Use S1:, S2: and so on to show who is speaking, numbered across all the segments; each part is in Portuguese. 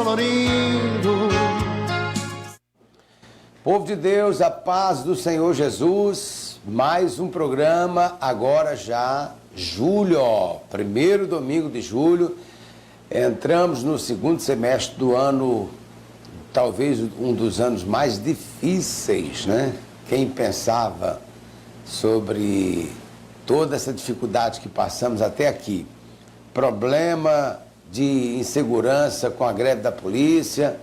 S1: colorindo.
S2: Povo de Deus, a paz do Senhor Jesus, mais um programa, agora já julho, primeiro domingo de julho, entramos no segundo semestre do ano, talvez um dos anos mais difíceis, né? Quem pensava sobre toda essa dificuldade que passamos até aqui, problema de insegurança com a greve da polícia,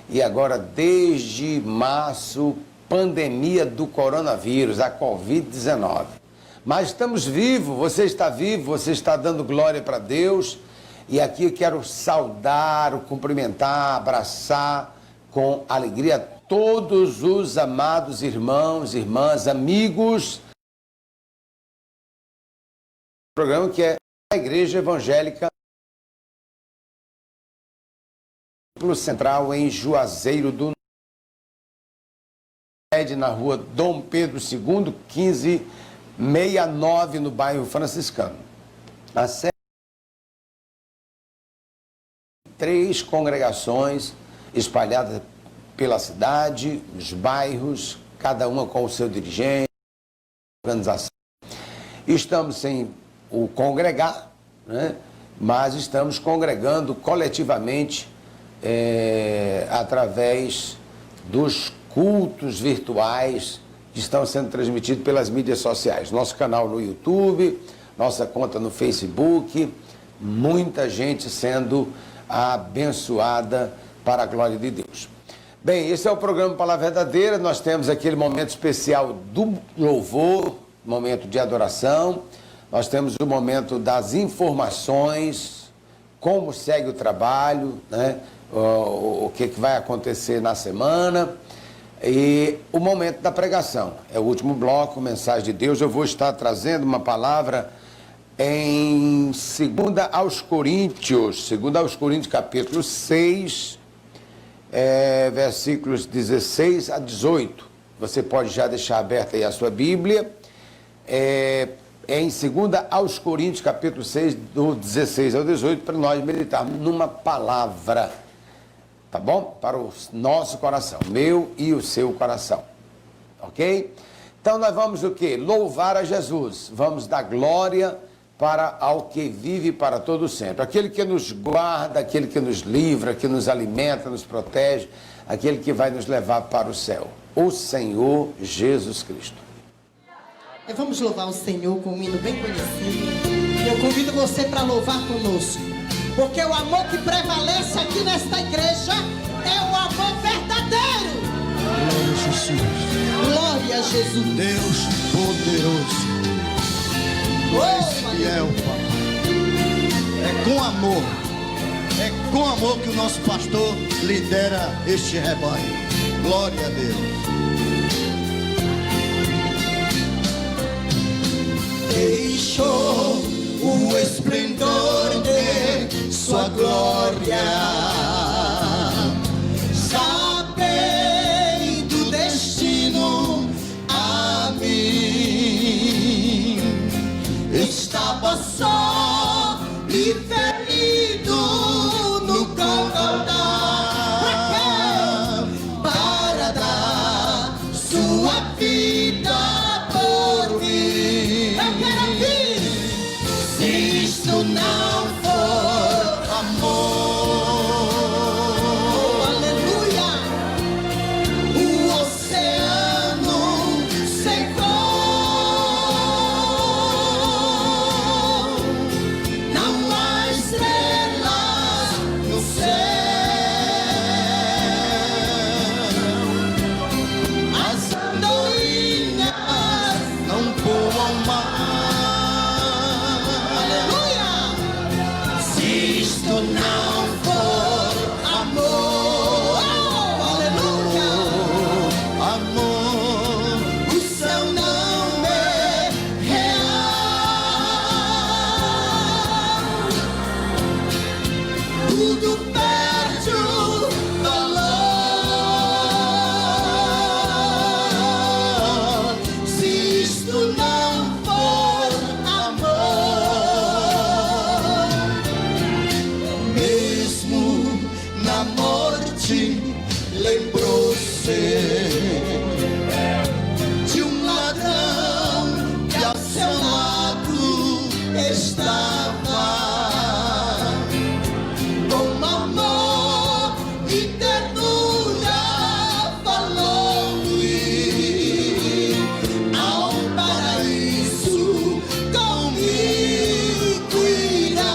S2: e agora, desde março, pandemia do coronavírus, a Covid-19. Mas estamos vivos, você está dando glória para Deus. E aqui eu quero saudar, cumprimentar, abraçar com alegria todos os amados irmãos, irmãs, amigos. Programa que é a Igreja Evangélica Central em Juazeiro do Norte, na rua Dom Pedro II, 1569, no bairro Franciscano. A sede, 3 congregações espalhadas pela cidade, os bairros, cada uma com o seu dirigente, organização. Estamos sem o congregar, né? Mas estamos congregando coletivamente através dos cultos virtuais que estão sendo transmitidos pelas mídias sociais. Nosso canal no YouTube, nossa conta no Facebook, muita gente sendo abençoada para a glória de Deus. Bem, esse é o programa Palavra Verdadeira. Nós temos aquele momento especial do louvor, momento de adoração. Nós temos o momento das informações, como segue o trabalho, né? O que vai acontecer na semana, e o momento da pregação. É o último bloco, mensagem de Deus. Eu vou estar trazendo uma palavra em 2 aos Coríntios, capítulo 6, versículos 16 a 18. Você pode já deixar aberta aí a sua Bíblia. Em 2 aos Coríntios, capítulo 6, do 16 ao 18, para nós meditarmos numa palavra, tá bom? Para o nosso coração, meu e o seu coração, ok? Então nós vamos o quê? Louvar a Jesus, vamos dar glória para ao que vive para todo sempre, aquele que nos guarda, aquele que nos livra, que nos alimenta, nos protege, aquele que vai nos levar para o céu, o Senhor Jesus Cristo.
S3: Vamos louvar o Senhor com um hino bem conhecido. Eu convido você para louvar conosco, porque o amor que prevalece aqui nesta igreja é o amor verdadeiro.
S1: Glória a Jesus.
S3: Glória a Jesus.
S1: Deus poderoso. Tu és fiel, Pai. É com amor que o nosso pastor lidera este rebanho. Glória a Deus. Deixou o esplendor de sua glória, sabei do destino a mim. Estava só e ferido no Gólgota para dar sua vida por mim. Se isto não for amor, morte, lembrou-se de um ladrão que ao seu lado estava, com amor e ternura falou-lhe: ao paraíso comigo irá.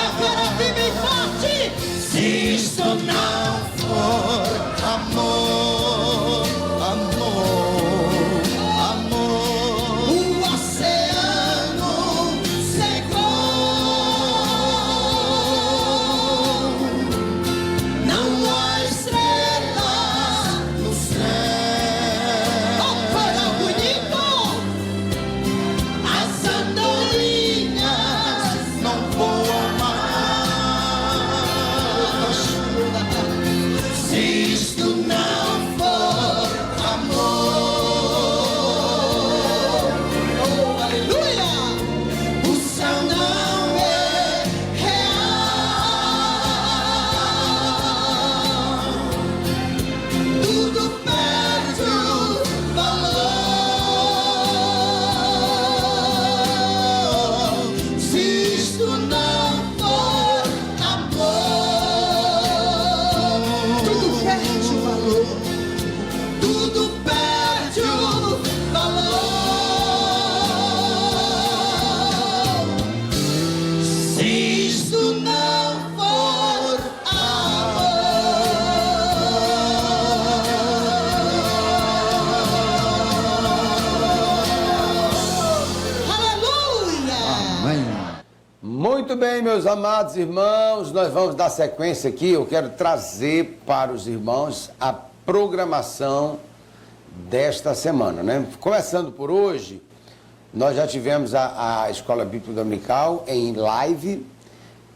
S3: Eu quero ouvir bem forte.
S1: Se isto não for amor, amor, amor, o oceano secou. Não há estrela no céu.
S3: Oh, para bonito.
S1: As andorinhas não voam mais. Se isto não for amor,
S3: Oh, aleluia.
S1: o céu não é real. Tudo perde o valor. Se isto não for amor,
S3: Tudo perde o valor.
S1: tudo perde o valor. Se isto não for
S3: Aleluia.
S1: amor.
S2: Muito bem, meus amados irmãos, nós vamos dar sequência aqui. Eu quero trazer para os irmãos a programação desta semana, né? Começando por hoje, nós já tivemos a Escola Bíblica Dominical em live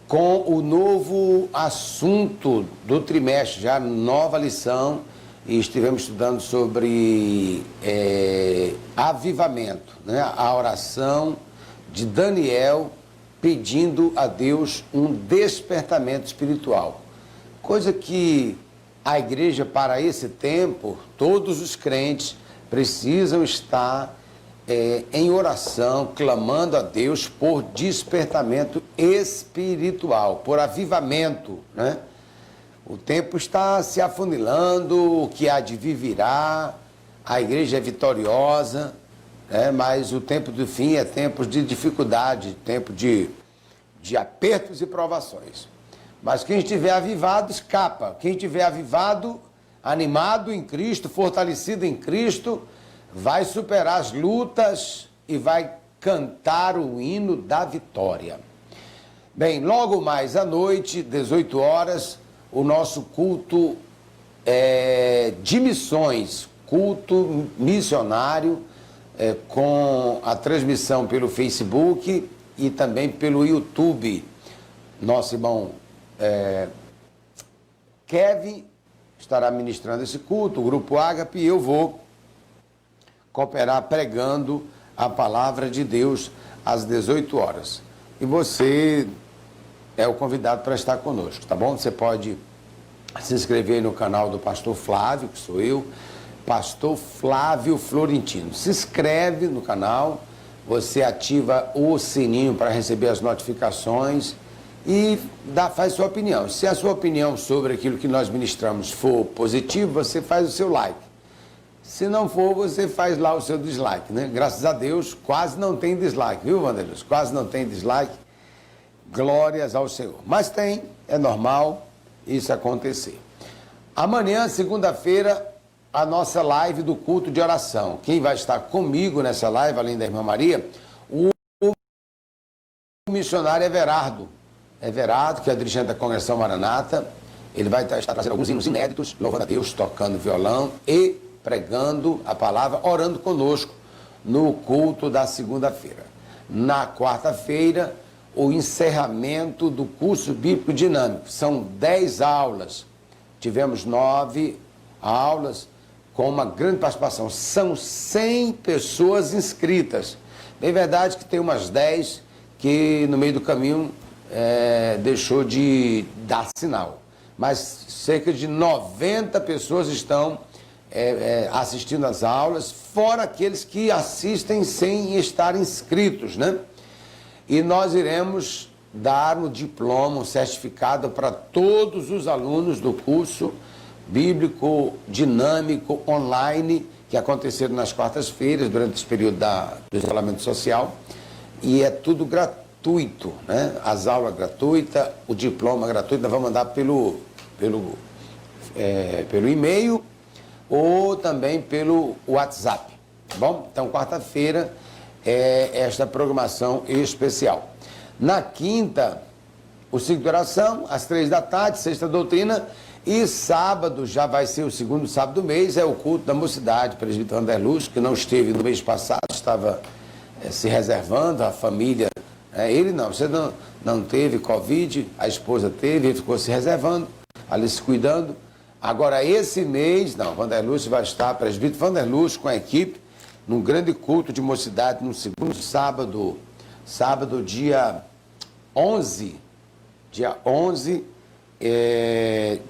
S2: com o novo assunto do trimestre, já nova lição, e estivemos estudando sobre avivamento, né? A oração de Daniel pedindo a Deus um despertamento espiritual. Coisa que a igreja, para esse tempo, todos os crentes precisam estar em oração, clamando a Deus por despertamento espiritual, por avivamento, né? O tempo está se afunilando, o que há de vir virá, a igreja é vitoriosa, mas o tempo do fim é tempo de dificuldade, tempo de apertos e provações. Mas quem estiver avivado, escapa. Quem estiver avivado, animado em Cristo, fortalecido em Cristo, vai superar as lutas e vai cantar o hino da vitória. Bem, logo mais à noite, 18 horas, o nosso culto de missões, culto missionário, com a transmissão pelo Facebook e também pelo YouTube. Nosso irmão Kevin estará ministrando esse culto, o Grupo Ágape, e eu vou cooperar pregando a palavra de Deus às 18 horas. E você é o convidado para estar conosco, tá bom? Você pode se inscrever no canal do Pastor Flávio, que sou eu, Pastor Flávio Florentino. Se inscreve no canal, você ativa o sininho para receber as notificações e faz sua opinião. Se a sua opinião sobre aquilo que nós ministramos for positivo, você faz o seu like. Se não for, você faz lá o seu dislike, né? Graças a Deus, quase não tem dislike, viu, Vanderlei? Quase não tem dislike. Glórias ao Senhor. Mas tem, é normal isso acontecer. Amanhã, segunda-feira, a nossa live do culto de oração. Quem vai estar comigo nessa live, além da irmã Maria, o missionário Everardo. Everardo, que é dirigente da Congregação Maranata. Ele vai estar trazendo alguns hinos inéditos, louvando a Deus, tocando violão e pregando a palavra, orando conosco no culto da segunda-feira. Na quarta-feira, o encerramento do curso bíblico dinâmico. São 10 aulas. Tivemos 9 aulas com uma grande participação. São 100 pessoas inscritas. É verdade que tem umas 10 que no meio do caminho deixou de dar sinal. mas cerca de 90 pessoas estão assistindo às aulas, fora aqueles que assistem sem estar inscritos, né? E nós iremos dar um diploma, um certificado para todos os alunos do curso bíblico dinâmico online que aconteceram nas quartas-feiras durante esse período do isolamento social, e é tudo gratuito, né? As aulas gratuitas, o diploma gratuito, nós vamos mandar pelo e-mail ou também pelo WhatsApp, tá bom? Então, quarta-feira é esta programação especial. Na quinta, o ciclo de oração, às 3 da tarde, sexta doutrina, e sábado, já vai ser o segundo sábado do mês, é o culto da mocidade, presbítero André Luz, que não esteve no mês passado, estava se reservando, a família, ele não, você não teve Covid, a esposa teve, ele ficou se reservando, ali se cuidando. Agora, esse mês, não, Vanderlúcio vai estar, presbítero Vanderlúcio, com a equipe, num grande culto de mocidade, no segundo sábado, dia 11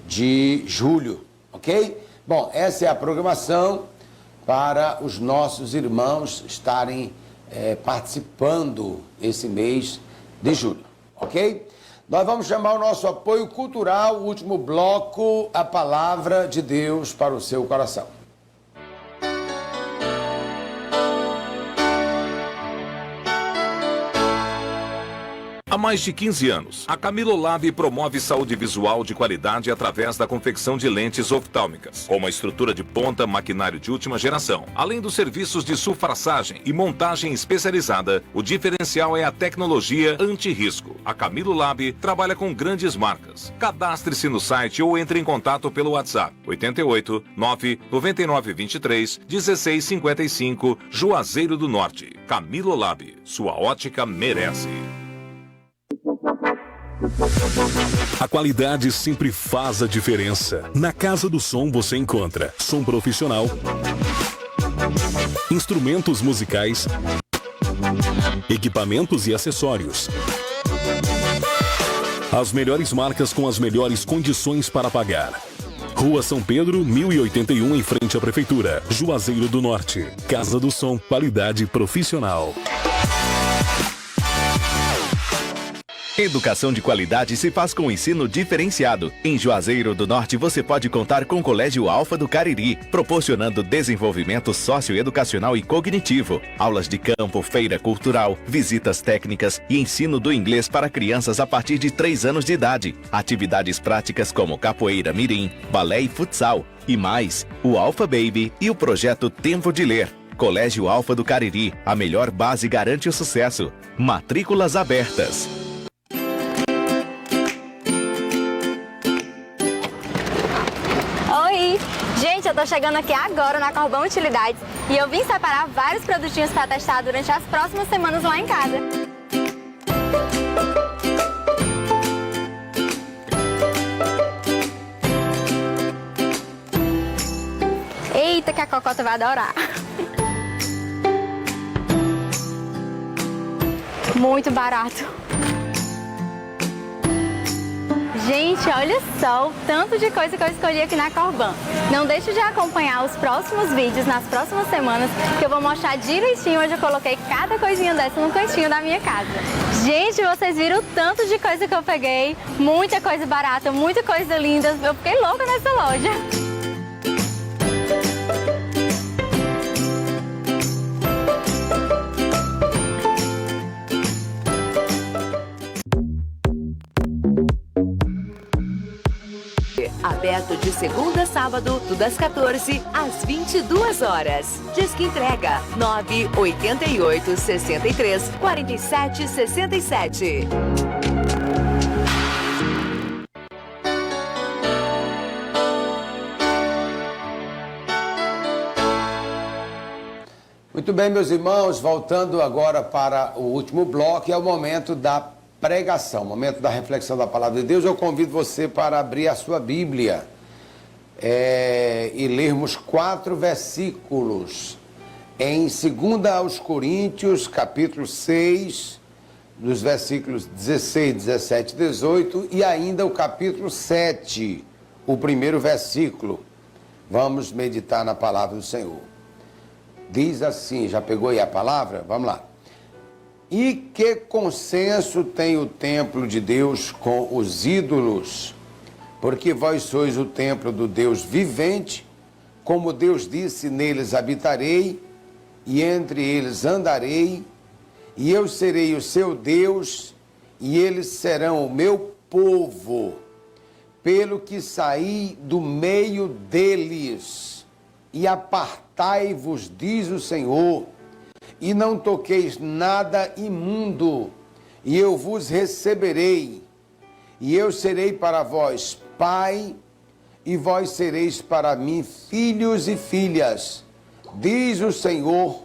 S2: de julho, ok? Bom, essa é a programação para os nossos irmãos estarem participando esse mês de julho, ok? Nós vamos chamar o nosso apoio cultural, o último bloco, a palavra de Deus para o seu coração.
S4: Há mais de 15 anos, a Camilo Lab promove saúde visual de qualidade através da confecção de lentes oftálmicas, com uma estrutura de ponta, maquinário de última geração. Além dos serviços de sulfraçagem e montagem especializada, o diferencial é a tecnologia anti-risco. A Camilo Lab trabalha com grandes marcas. Cadastre-se no site ou entre em contato pelo WhatsApp 88 99923 1655, Juazeiro do Norte. Camilo Lab, sua ótica merece.
S5: A qualidade sempre faz a diferença. Na Casa do Som você encontra som profissional, instrumentos musicais, equipamentos e acessórios. As melhores marcas com as melhores condições para pagar. Rua São Pedro, 1081, em frente à Prefeitura, Juazeiro do Norte. Casa do Som, qualidade profissional.
S6: Educação de qualidade se faz com ensino diferenciado. Em Juazeiro do Norte você pode contar com o Colégio Alfa do Cariri, proporcionando desenvolvimento socioeducacional e cognitivo, aulas de campo, feira cultural, visitas técnicas e ensino do inglês para crianças a partir de 3 anos de idade. Atividades práticas como capoeira mirim, balé e futsal. E mais, o Alfa Baby e o projeto Tempo de Ler. Colégio Alfa do Cariri, a melhor base garante o sucesso. Matrículas abertas.
S7: Gente, eu tô chegando aqui agora na Corbão Utilidades e eu vim separar vários produtinhos para testar durante as próximas semanas lá em casa. Eita, que a Cocota vai adorar! Muito barato! Gente, olha só o tanto de coisa que eu escolhi aqui na Corbão. Não deixe de acompanhar os próximos vídeos nas próximas semanas, que eu vou mostrar direitinho onde eu coloquei cada coisinha dessa no cantinho da minha casa. Gente, vocês viram o tanto de coisa que eu peguei? Muita coisa barata, muita coisa linda. Eu fiquei louca nessa loja.
S8: Aberto de segunda a sábado, das 14 às 22 horas. Disque entrega 988 63 47 67.
S2: Muito bem, meus irmãos, voltando agora para o último bloco, é o momento da pregação, momento da reflexão da palavra de Deus. Eu convido você para abrir a sua Bíblia e lermos 4 versículos em 2 aos Coríntios, capítulo 6, dos versículos 16, 17 e 18, e ainda o capítulo 7, o primeiro versículo. Vamos meditar na palavra do Senhor. Diz assim, já pegou aí a palavra? Vamos lá. E que consenso tem o templo de Deus com os ídolos? Porque vós sois o templo do Deus vivente, como Deus disse, neles habitarei, e entre eles andarei, e eu serei o seu Deus, e eles serão o meu povo, pelo que saí do meio deles, e apartai-vos, diz o Senhor, e não toqueis nada imundo, e eu vos receberei, e eu serei para vós pai, e vós sereis para mim filhos e filhas, diz o Senhor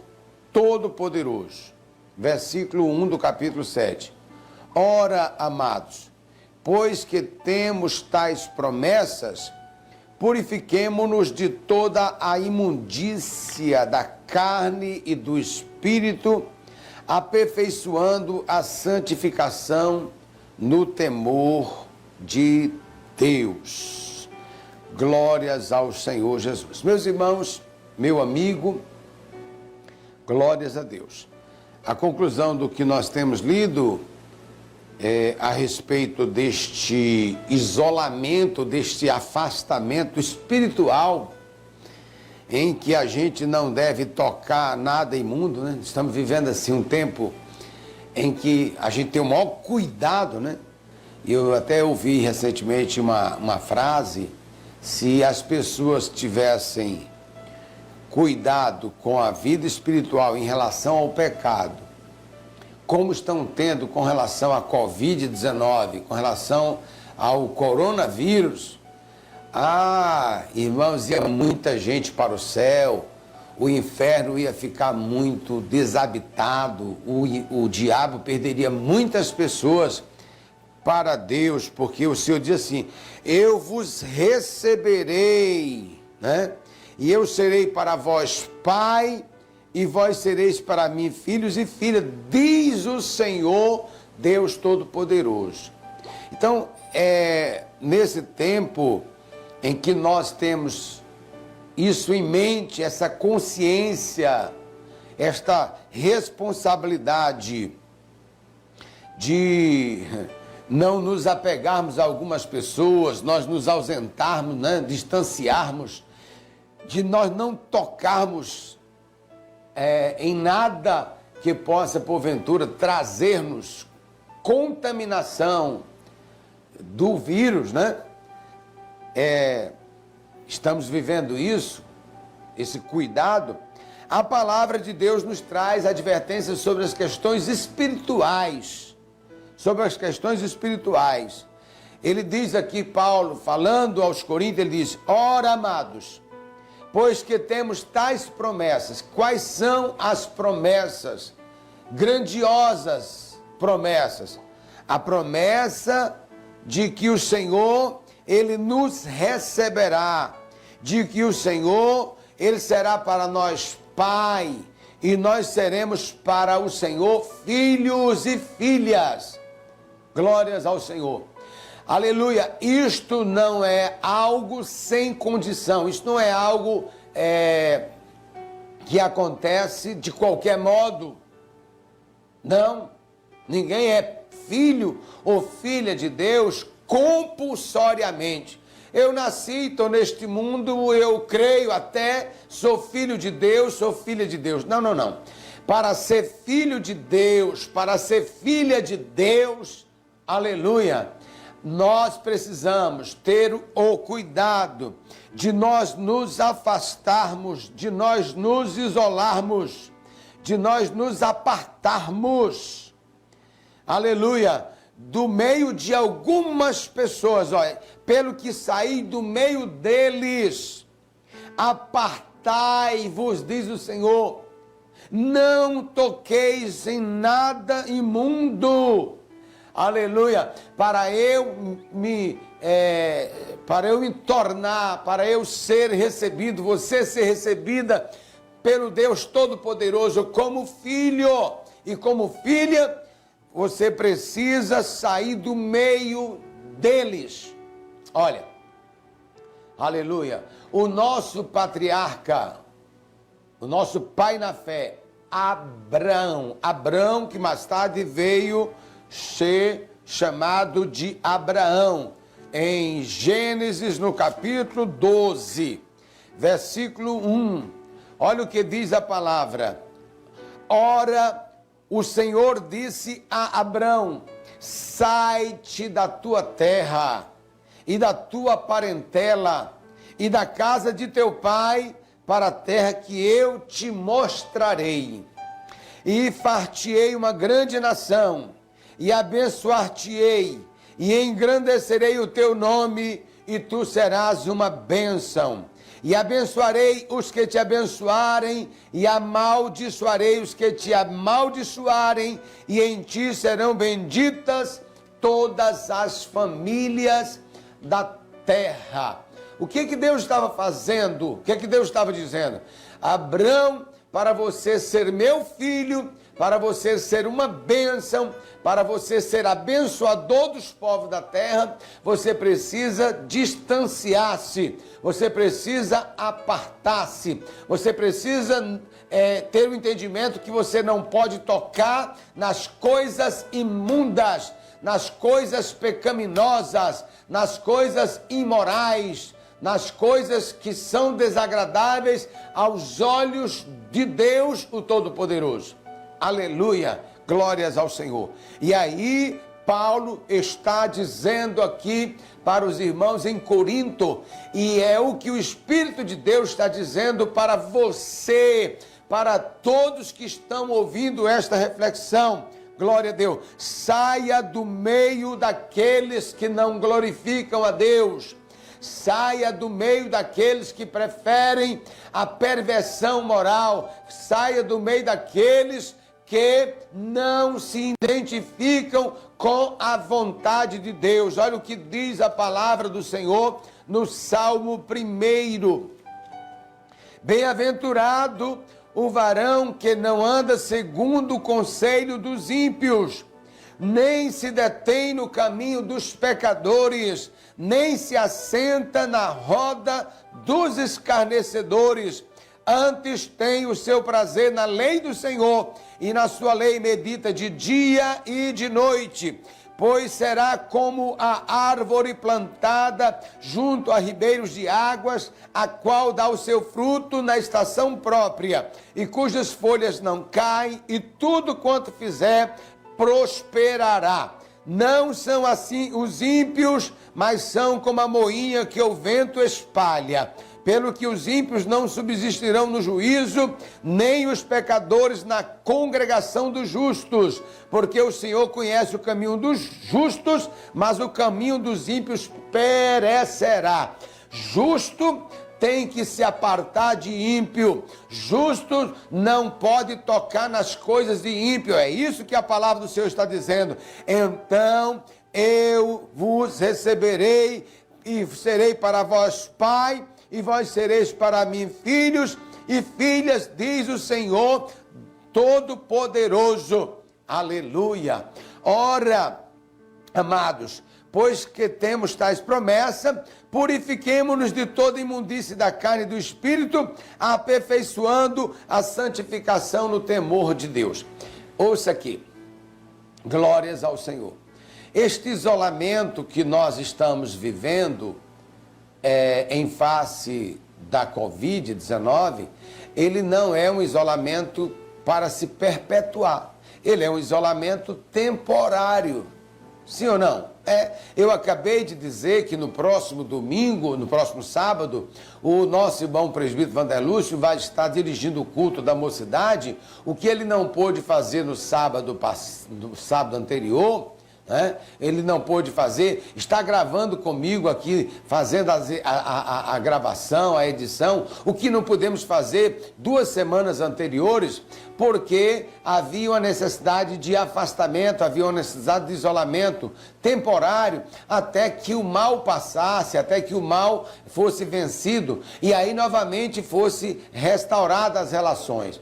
S2: Todo-Poderoso. Versículo 1 do capítulo 7. Ora, amados, pois que temos tais promessas, purifiquemo-nos de toda a imundícia da carne e do espírito, aperfeiçoando a santificação no temor de Deus. Glórias ao Senhor Jesus. Meus irmãos, meu amigo, glórias a Deus. A conclusão do que nós temos lido a respeito deste isolamento, deste afastamento espiritual, em que a gente não deve tocar nada imundo, né? Estamos vivendo assim um tempo em que a gente tem o maior cuidado, né? Eu até ouvi recentemente uma frase: se as pessoas tivessem cuidado com a vida espiritual em relação ao pecado, como estão tendo com relação à Covid-19, com relação ao coronavírus, irmãos, ia muita gente para o céu, o inferno ia ficar muito desabitado, o diabo perderia muitas pessoas para Deus, porque o Senhor diz assim: eu vos receberei, né? E eu serei para vós pai, e vós sereis para mim filhos e filhas, diz o Senhor Deus Todo-Poderoso. Então, nesse tempo em que nós temos isso em mente, essa consciência, esta responsabilidade de não nos apegarmos a algumas pessoas, nós nos ausentarmos, né, distanciarmos, de nós não tocarmos em nada que possa, porventura, trazer-nos contaminação do vírus, né? Estamos vivendo isso, esse cuidado. A palavra de Deus nos traz advertências sobre as questões espirituais. Sobre as questões espirituais. Ele diz aqui, Paulo, falando aos Coríntios, ele diz: ora, amados, pois que temos tais promessas. Quais são as promessas? Grandiosas promessas. A promessa de que o Senhor, Ele nos receberá. De que o Senhor, Ele será para nós Pai. E nós seremos para o Senhor filhos e filhas. Glórias ao Senhor. Aleluia. Isto não é algo sem condição. Isto não é algo que acontece de qualquer modo. Não. Ninguém é filho ou filha de Deus compulsoriamente. Eu nasci, estou neste mundo, eu creio até, sou filho de Deus, sou filha de Deus. Não, não, não. Para ser filho de Deus, para ser filha de Deus, aleluia, nós precisamos ter o cuidado de nós nos afastarmos, de nós nos isolarmos, de nós nos apartarmos, aleluia, do meio de algumas pessoas, olha, pelo que saí do meio deles, apartai-vos, diz o Senhor, não toqueis em nada imundo, aleluia, para eu me tornar, para eu ser recebido, você ser recebida pelo Deus Todo-Poderoso como filho e como filha. você precisa sair do meio deles. Olha, aleluia, o nosso patriarca, o nosso pai na fé, Abrão, que mais tarde veio ser chamado de Abraão, em Gênesis, no capítulo 12, versículo 1, olha o que diz a palavra. Ora, o Senhor disse a Abrão: sai-te da tua terra e da tua parentela e da casa de teu pai para a terra que eu te mostrarei. E far-te-ei uma grande nação, e abençoar-te-ei, e engrandecerei o teu nome, e tu serás uma bênção. E abençoarei os que te abençoarem, e amaldiçoarei os que te amaldiçoarem, e em ti serão benditas todas as famílias da terra. O que Deus estava fazendo? O que Deus estava dizendo? Abrão, para você ser meu filho, para você ser uma bênção, para você ser abençoador dos povos da terra, você precisa distanciar-se, você precisa apartar-se, você precisa ter o entendimento que você não pode tocar nas coisas imundas, nas coisas pecaminosas, nas coisas imorais, nas coisas que são desagradáveis aos olhos de Deus, o Todo-Poderoso. Aleluia, glórias ao Senhor. E aí, Paulo está dizendo aqui para os irmãos em Corinto, e é o que o Espírito de Deus está dizendo para você, para todos que estão ouvindo esta reflexão. Glória a Deus. Saia do meio daqueles que não glorificam a Deus. Saia do meio daqueles que preferem a perversão moral. Saia do meio daqueles que não se identificam com a vontade de Deus. Olha o que diz a palavra do Senhor no Salmo 1. Bem-aventurado o varão que não anda segundo o conselho dos ímpios, nem se detém no caminho dos pecadores, nem se assenta na roda dos escarnecedores. Antes tem o seu prazer na lei do Senhor, e na sua lei medita de dia e de noite. Pois será como a árvore plantada junto a ribeiros de águas, a qual dá o seu fruto na estação própria, e cujas folhas não caem, e tudo quanto fizer prosperará. Não são assim os ímpios, mas são como a moinha que o vento espalha. Pelo que os ímpios não subsistirão no juízo, nem os pecadores na congregação dos justos. Porque o Senhor conhece o caminho dos justos, mas o caminho dos ímpios perecerá. Justo tem que se apartar de ímpio. Justo não pode tocar nas coisas de ímpio. É isso que a palavra do Senhor está dizendo. Então eu vos receberei e serei para vós pai, e vós sereis para mim filhos e filhas, diz o Senhor Todo-Poderoso. Aleluia. Ora, amados, pois que temos tais promessas, purifiquemo-nos de toda imundície da carne e do espírito, aperfeiçoando a santificação no temor de Deus. Ouça aqui. Glórias ao Senhor. Este isolamento que nós estamos vivendo em face da Covid-19, ele não é um isolamento para se perpetuar. Ele é um isolamento temporário. Sim ou não? Eu acabei de dizer que no próximo domingo, no próximo sábado, o nosso irmão presbítero Vanderlúcio vai estar dirigindo o culto da mocidade, o que ele não pôde fazer no sábado anterior, né? Ele não pôde fazer, está gravando comigo aqui, fazendo a gravação, a edição, o que não pudemos fazer 2 semanas anteriores, porque havia uma necessidade de afastamento, havia uma necessidade de isolamento temporário, até que o mal passasse, até que o mal fosse vencido, e aí novamente fosse restauradas as relações.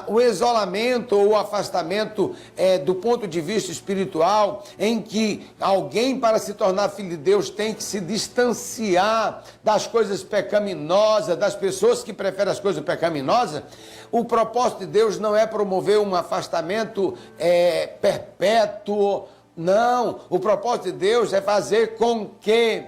S2: O isolamento ou o afastamento do ponto de vista espiritual, em que alguém, para se tornar filho de Deus, tem que se distanciar das coisas pecaminosas, das pessoas que preferem as coisas pecaminosas. O propósito de Deus não é promover um afastamento perpétuo, não. O propósito de Deus é fazer com que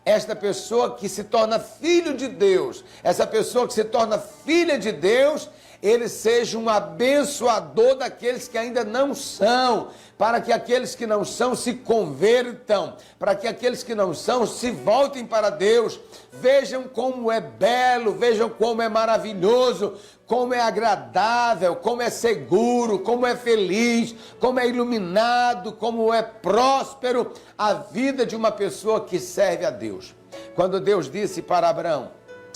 S2: esta pessoa que se torna filho de Deus, essa pessoa que se torna filha de Deus, ele seja um abençoador daqueles que ainda não são, para que aqueles que não são se convertam, para que aqueles que não são se voltem para Deus, vejam como é belo, vejam como é maravilhoso, como é agradável, como é seguro, como é feliz, como é iluminado, como é próspero a vida de uma pessoa que serve a Deus. Quando Deus disse para Abraão,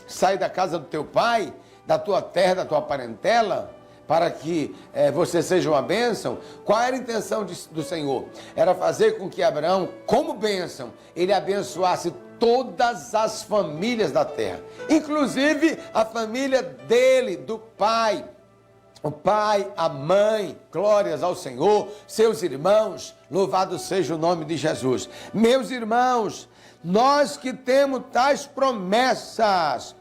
S2: sai da casa do teu pai, da tua terra, da tua parentela, para que você seja uma bênção, qual era a intenção do Senhor? Era fazer com que Abraão, como bênção, ele abençoasse todas as famílias da terra, inclusive a família dele, do pai, o pai, a mãe, glórias ao Senhor, seus irmãos, louvado seja o nome de Jesus. Meus irmãos, nós que temos tais promessas,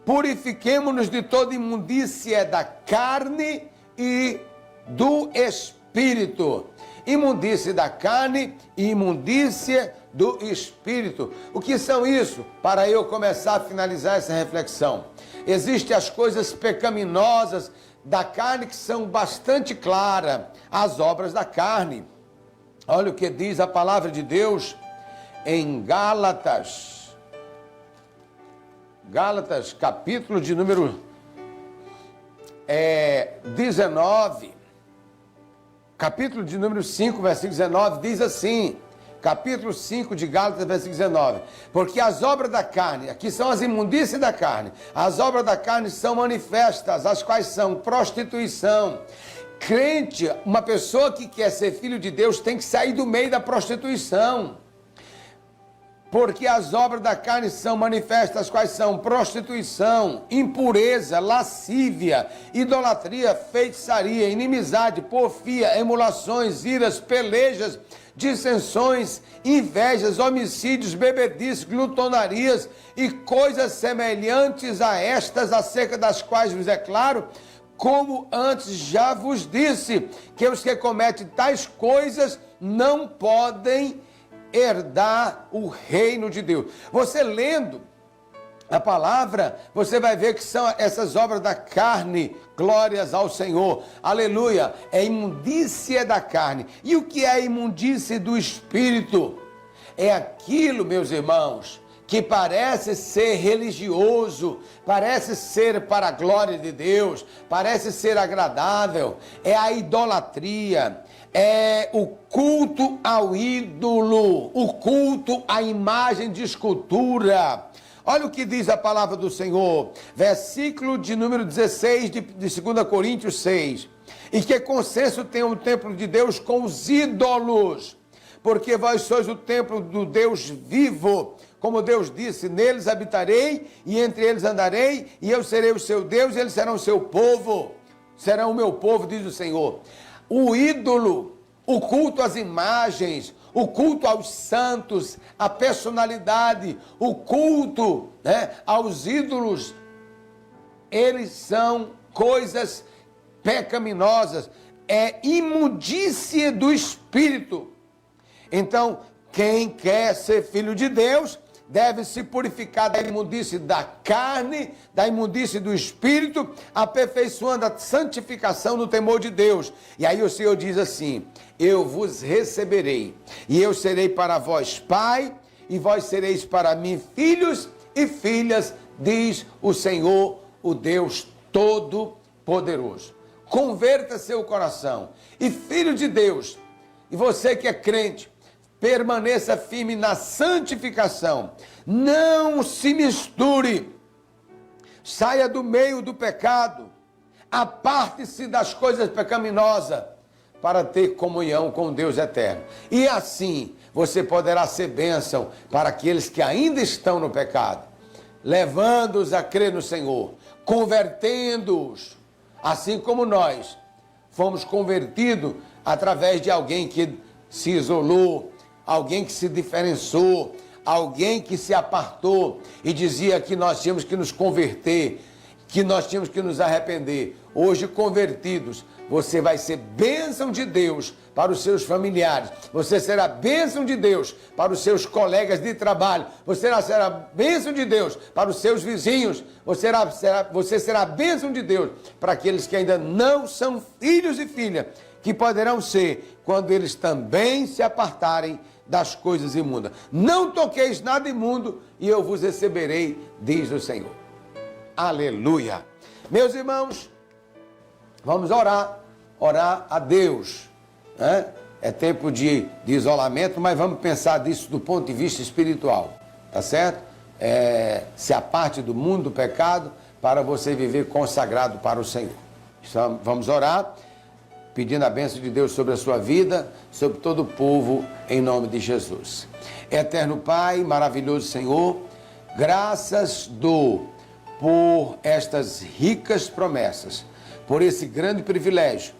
S2: purifiquemo-nos de toda imundícia da carne e do espírito. Imundícia da carne e imundícia do espírito. O que são isso? Para eu começar a finalizar essa reflexão. Existem as coisas pecaminosas da carne que são bastante claras, as obras da carne. Olha o que diz a palavra de Deus em Gálatas, capítulo de número 19, capítulo de número 5, versículo 19, diz assim, capítulo 5 de Gálatas, versículo 19, porque as obras da carne, aqui são as imundícias da carne, as obras da carne são manifestas, as quais são prostituição. Crente, uma pessoa que quer ser filho de Deus tem que sair do meio da prostituição. Porque as obras da carne são manifestas, quais são? Prostituição, impureza, lascívia, idolatria, feitiçaria, inimizade, porfia, emulações, iras, pelejas, dissensões, invejas, homicídios, bebedices, glutonarias e coisas semelhantes a estas, acerca das quais vos é claro, como antes já vos disse, que os que cometem tais coisas não podem herdar o reino de Deus. Você lendo a palavra, você vai ver que são essas obras da carne, glórias ao Senhor, aleluia, é imundícia da carne. E o que é a imundícia do espírito? É aquilo, meus irmãos, que parece ser religioso, parece ser para a glória de Deus, parece ser agradável, é a idolatria, é o culto ao ídolo, o culto à imagem de escultura. Olha o que diz a palavra do Senhor, versículo de número 16 de 2 Coríntios 6. E que consenso tem o templo de Deus com os ídolos, porque vós sois o templo do Deus vivo. Como Deus disse, neles habitarei e entre eles andarei, e eu serei o seu Deus e eles serão o seu povo. Serão o meu povo, diz o Senhor. O ídolo, o culto às imagens, o culto aos santos, a personalidade, o culto, aos ídolos, eles são coisas pecaminosas, é imundícia do espírito. Então, quem quer ser filho de Deus deve se purificar da imundície da carne, da imundície do espírito, aperfeiçoando a santificação no temor de Deus. E aí o Senhor diz assim, eu vos receberei, e eu serei para vós pai, e vós sereis para mim filhos e filhas, diz o Senhor, o Deus Todo-Poderoso. Converta seu coração, e filho de Deus, e você que é crente, permaneça firme na santificação. Não se misture. Saia do meio do pecado. Aparte-se das coisas pecaminosas para ter comunhão com Deus eterno. E assim você poderá ser bênção para aqueles que ainda estão no pecado, levando-os a crer no Senhor, convertendo-os, assim como nós fomos convertidos através de alguém que se isolou, alguém que se diferenciou, alguém que se apartou e dizia que nós tínhamos que nos converter, que nós tínhamos que nos arrepender. Hoje, convertidos, você vai ser bênção de Deus para os seus familiares, você será bênção de Deus para os seus colegas de trabalho, você será bênção de Deus para os seus vizinhos, você será bênção de Deus para aqueles que ainda não são filhos e filhas, que poderão ser quando eles também se apartarem das coisas imundas. Não toqueis nada imundo e eu vos receberei, diz o Senhor. Aleluia. Meus irmãos, vamos orar a Deus, né? É tempo de isolamento, mas vamos pensar disso do ponto de vista espiritual, tá certo? Se aparte do mundo do pecado para você viver consagrado para o Senhor. Então, vamos orar, pedindo a bênção de Deus sobre a sua vida, sobre todo o povo, em nome de Jesus. Eterno Pai, maravilhoso Senhor, graças dou por estas ricas promessas, por esse grande privilégio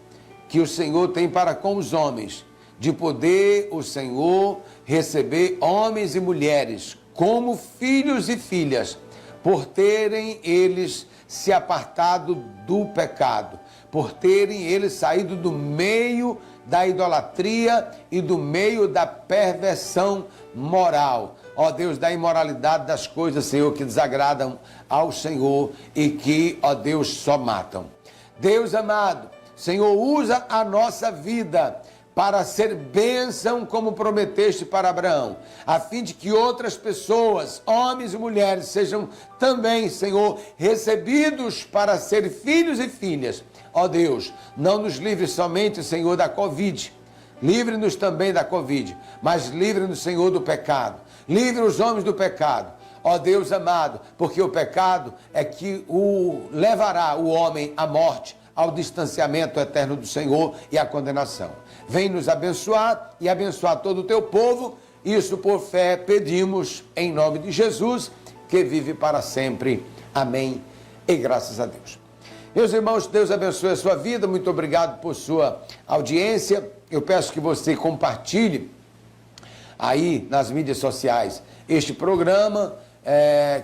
S2: que o Senhor tem para com os homens, de poder o Senhor receber homens e mulheres como filhos e filhas, por terem eles se apartado do pecado, por terem eles saído do meio da idolatria e do meio da perversão moral. Ó Deus, da imoralidade das coisas, Senhor, que desagradam ao Senhor e que, ó Deus, só matam. Deus amado, Senhor, usa a nossa vida para ser bênção como prometeste para Abraão, a fim de que outras pessoas, homens e mulheres, sejam também, Senhor, recebidos para ser filhos e filhas. Ó Deus, não nos livre somente, Senhor, da Covid, livre-nos também da Covid, mas livre-nos, Senhor, do pecado, livre os homens do pecado. Ó Deus amado, porque o pecado é que levará o homem à morte, ao distanciamento eterno do Senhor e à condenação. Vem nos abençoar e abençoar todo o teu povo. Isso por fé pedimos em nome de Jesus, que vive para sempre. Amém. E graças a Deus. Meus irmãos, Deus abençoe a sua vida. Muito obrigado por sua audiência. Eu peço que você compartilhe aí nas mídias sociais este programa,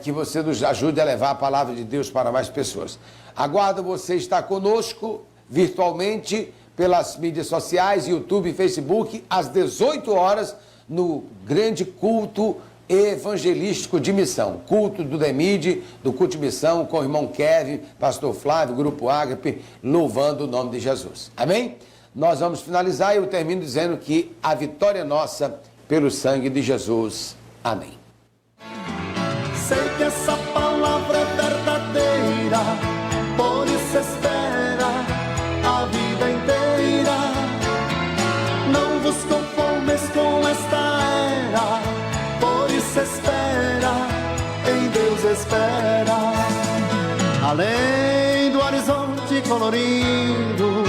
S2: que você nos ajude a levar a palavra de Deus para mais pessoas. Aguardo você estar conosco virtualmente pelas mídias sociais, YouTube e Facebook, às 18 horas, no grande culto evangelístico de missão. Culto do DEMID, do culto de missão, com o irmão Kevin, pastor Flávio, grupo Ágape, louvando o nome de Jesus. Amém? Nós vamos finalizar e eu termino dizendo que a vitória é nossa pelo sangue de Jesus. Amém.
S1: Sei que essa palavra é verdadeira, por isso espera a vida inteira. Não vos conformes com esta era, por isso espera, em Deus espera. Além do horizonte colorido.